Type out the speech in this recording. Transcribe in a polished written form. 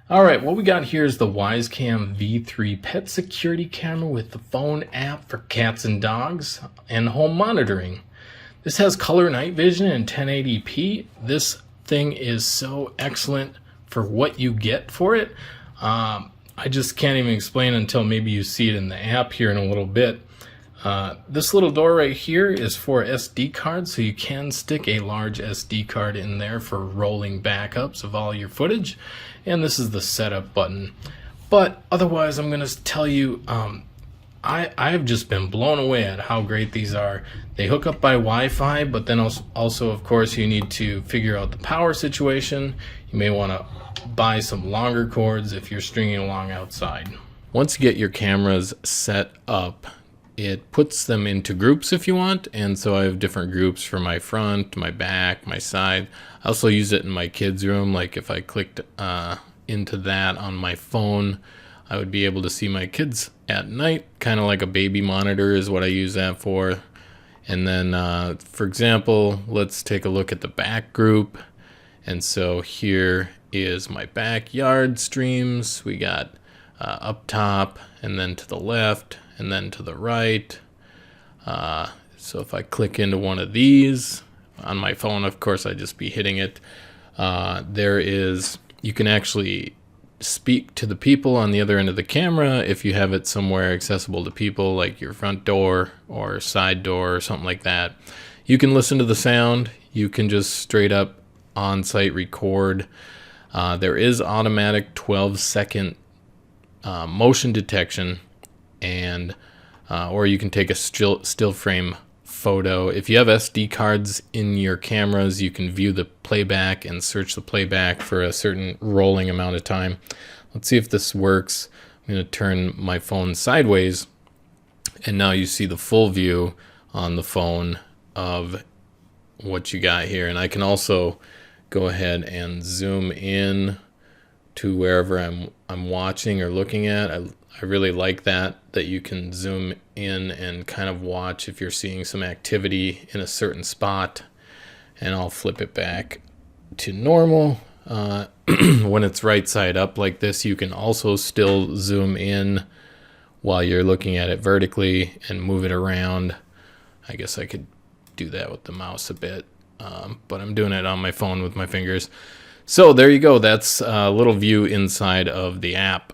All right, what we got here is the Wyze Cam V3 pet security camera with the phone app for cats and dogs and home monitoring. This has color night vision and 1080p. This thing is so excellent for what you get for it. I just can't even explain until maybe you see it in the app here in a little bit. This little door right here is for SD cards, so you can stick a large SD card in there for rolling backups of all your footage. And this is the setup button. But otherwise, I'm going to tell you, I've just been blown away at how great these are. They hook up by Wi-Fi, but then also, of course, you need to figure out the power situation. You may want to buy some longer cords if you're stringing along outside. Once you get your cameras set up, it puts them into groups if you want, and so I have different groups for my front, my back, my side. I also use it in my kids' room, like if I clicked into that on my phone, I would be able to see my kids at night, kind of like a baby monitor is what I use that for. And then, for example, let's take a look at the back group. And so here is my backyard streams. We got up top and then to the left and then to the right. So if I click into one of these on my phone, of course I'd just be hitting it. You can actually speak to the people on the other end of the camera if you have it somewhere accessible to people, like your front door or side door or something like that. You can listen to the sound. You can just straight up on-site record. There is automatic 12-second motion detection, and or you can take a still frame photo. If you have SD cards in your cameras, you can view the playback and search the playback for a certain rolling amount of time. Let's see if this works. I'm going to turn my phone sideways, and now you see the full view on the phone of what you got here. And I can also go ahead and zoom in to wherever I'm watching or looking at. I really like that you can zoom in and kind of watch if you're seeing some activity in a certain spot. And I'll flip it back to normal. When it's right side up like this, you can also still zoom in while you're looking at it vertically and move it around. I guess I could do that with the mouse a bit, but I'm doing it on my phone with my fingers. So there you go. That's a little view inside of the app.